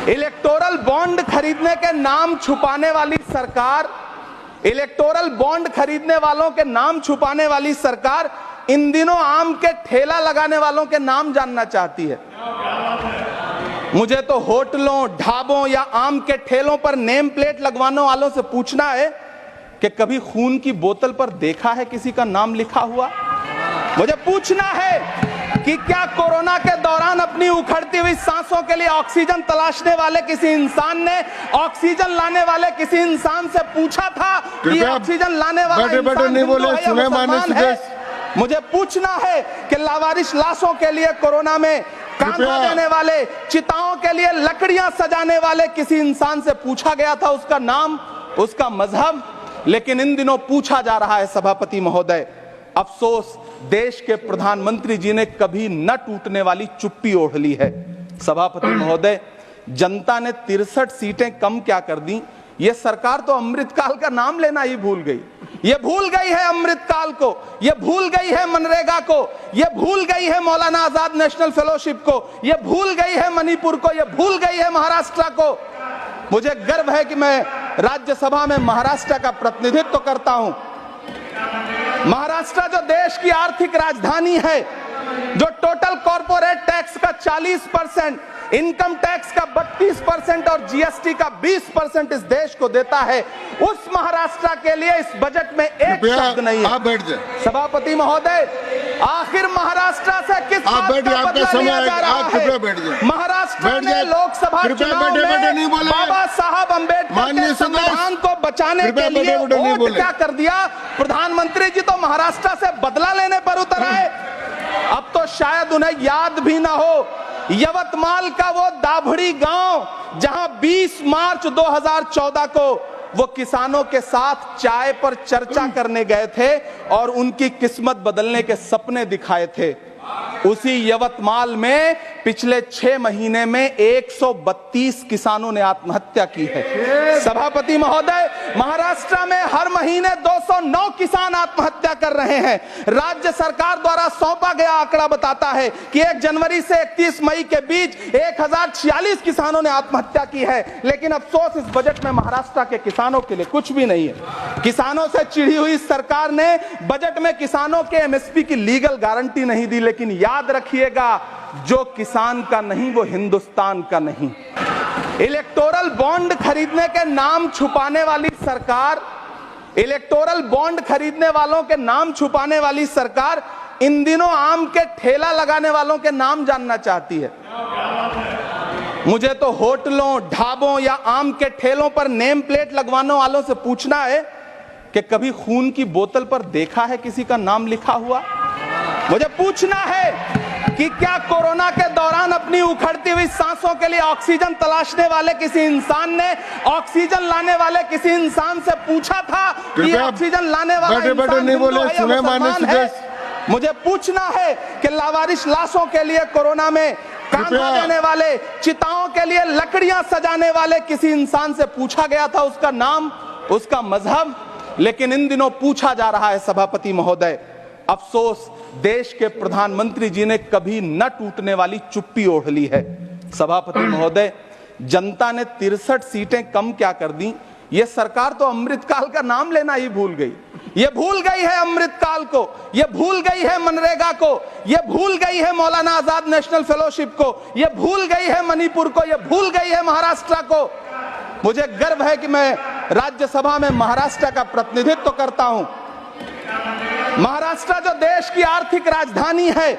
Electoral bond खरीदने के नाम छुपाने वाली सरकार, इलेक्टोरल बॉन्ड खरीदने वालों के नाम छुपाने वाली सरकार इन दिनों आम के ठेला लगाने वालों के नाम जानना चाहती है। मुझे तो होटलों, ढाबों या आम के ठेलों पर नेम प्लेट लगवाने वालों से पूछना है कि कभी खून की बोतल पर देखा है किसी का नाम लिखा हुआ? मुझे पूछना है कि क्या कोरोना के दौरान अपनी उखड़ती हुई सांसों के लिए ऑक्सीजन तलाशने वाले किसी इंसान ने ऑक्सीजन लाने वाले किसी इंसान से पूछा था कि ऑक्सीजन लाने वाला इंसान हिंदू है? मुझे पूछना है कि लावारिस लाशों के लिए कोरोना में कांधा देने वाले, चिताओं के लिए लकड़ियां सजाने वाले किसी इंसान से पूछा गया था उसका नाम, उसका मजहब? लेकिन इन दिनों पूछा जा रहा है सभापति महोदय। अफसोस, देश के प्रधानमंत्री जी ने कभी न टूटने वाली चुप्पी ओढ़ ली है। सभापति महोदय, जनता ने 63 सीटें कम क्या कर दी, ये सरकार तो अमृतकाल का नाम लेना ही भूल गई। ये भूल गई है अमृतकाल को, ये भूल गई है मनरेगा को, ये भूल गई है मौलाना आजाद नेशनल फेलोशिप को, ये भूल गई है मणिपुर को, ये भूल गई है महाराष्ट्र को। मुझे गर्व है कि मैं राज्यसभा में महाराष्ट्र का प्रतिनिधित्व करता हूं। महाराष्ट्र जो देश की आर्थिक राजधानी है, जो टोटल कॉर्पोरेट टैक्स का 40%, इनकम टैक्स का 32% और जीएसटी का 20% इस देश को देता है, उस महाराष्ट्र के लिए इस बजट में एक शब्द नहीं है। बैठ जाए सभापति महोदय, आखिर महाराष्ट्र से किस बात का बदला लिया जा रहा है? महाराष्ट्र ने लोकसभा चुनाव में बाबा साहब अम्बेडकर के संविधान को बचाने के लिए वोट क्या कर दिया? प्रधानमंत्री जी तो महाराष्ट्र से बदला लेने पर उतर आए। अब तो शायद उन्हें याद भी ना हो यवतमाल का वो दाभड़ी गांव जहां 20 मार्च 2014 को वो किसानों के साथ चाय पर चर्चा करने गए थे और उनकी किस्मत बदलने के सपने दिखाए थे। उसी यवतमाल में पिछले 6 महीने में 132 किसानों ने आत्महत्या की है। सभापति महोदय, महाराष्ट्र में हर महीने 209 किसान आत्महत्या कर रहे हैं। राज्य सरकार द्वारा सौंपा गया आंकड़ा बताता है कि 1 जनवरी से 31 मई के बीच 1046 किसानों ने आत्महत्या की है। लेकिन अफसोस, इस बजट में महाराष्ट्र के किसानों के लिए कुछ भी नहीं है। किसानों से चिढ़ी हुई सरकार ने बजट में किसानों के एमएसपी की लीगल गारंटी नहीं दी। लेकिन याद रखिएगा, जो किसान का नहीं वो हिंदुस्तान का नहीं। इलेक्टोरल बॉन्ड खरीदने के नाम छुपाने वाली सरकार, इलेक्टोरल बॉन्ड खरीदने वालों के नाम छुपाने वाली सरकार इन दिनों आम के ठेला लगाने वालों के नाम जानना चाहती है। मुझे तो होटलों, ढाबों या आम के ठेलों पर नेम प्लेट लगवाने वालों से पूछना है कि कभी खून की बोतल पर देखा है किसी का नाम लिखा हुआ? मुझे पूछना है कि क्या कोरोना के दौरान अपनी उखड़ती हुई सांसों के लिए ऑक्सीजन तलाशने वाले किसी इंसान ने ऑक्सीजन लाने वाले किसी इंसान से पूछा था कि ऑक्सीजन लाने वाला इंसान हिंदू है या मुसलमान है? मुझे पूछना है कि लावारिस लाशों के लिए कोरोना में कांधा देने वाले, चिताओं के लिए लकड़ियां सजाने वाले किसी इंसान से पूछा गया था उसका नाम, उसका मजहब? लेकिन इन दिनों पूछा जा रहा है सभापति महोदय। अफसोस, देश के प्रधानमंत्री जी ने कभी न टूटने वाली चुप्पी ओढ़ ली है। सभापति महोदय, जनता ने 63 सीटें कम क्या कर दी, ये सरकार तो अमृतकाल का नाम लेना ही भूल गई। ये भूल गई है अमृतकाल को, ये भूल गई है मनरेगा को, ये भूल गई है मौलाना आजाद नेशनल फेलोशिप को, ये भूल गई है मणिपुर को, ये भूल गई है महाराष्ट्र को। मुझे गर्व है कि मैं राज्यसभा में महाराष्ट्र का प्रतिनिधित्व करता हूं। महाराष्ट्र जो देश की आर्थिक राजधानी है,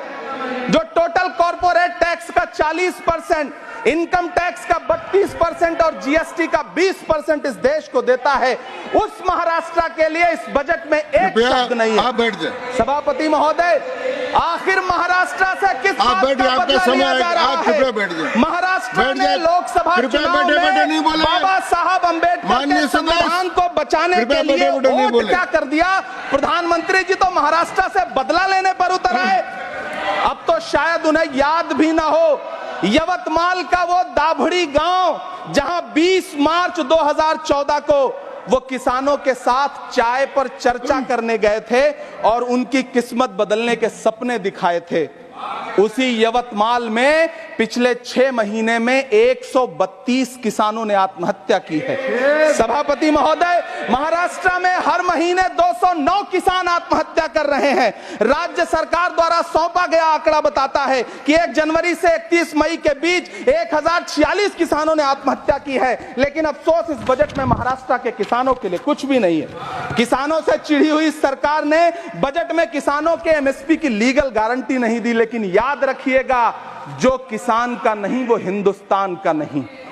जो टोटल कॉर्पोरेट टैक्स का 40%, इनकम टैक्स का 32% और जीएसटी का 20% इस देश को देता है, उस महाराष्ट्र के लिए इस बजट में एक शब्द नहीं है। बैठ जाए सभापति महोदय, आखिर महाराष्ट्र से किस बात का बदला लिया जा रहा है? महाराष्ट्र ने लोकसभा चुनाव में बाबा साहब अम्बेडकर के संविधान को बचाने के लिए वोट क्या कर दिया? प्रधानमंत्री जी तो महाराष्ट्र से बदला लेने पर उतर आए। अब तो शायद उन्हें याद भी ना हो यवतमाल का वो दाभड़ी गांव जहां 20 मार्च 2014 को वो किसानों के साथ चाय पर चर्चा करने गए थे और उनकी किस्मत बदलने के सपने दिखाए थे। उसी यवतमाल में पिछले 6 महीने में 132 किसानों ने आत्महत्या की है। सभापति महोदय, महाराष्ट्र में हर महीने 209 किसान आत्महत्या कर रहे हैं। राज्य सरकार द्वारा सौंपा गया आंकड़ा बताता है कि 1 जनवरी से 31 मई के बीच 1046 किसानों ने आत्महत्या की है। लेकिन अफसोस, इस बजट में महाराष्ट्र के किसानों के लिए कुछ भी नहीं है। किसानों से चिढ़ी हुई सरकार ने बजट में किसानों के एमएसपी की लीगल गारंटी नहीं दी। लेकिन याद रखिएगा, जो किसान का नहीं वो हिंदुस्तान का नहीं।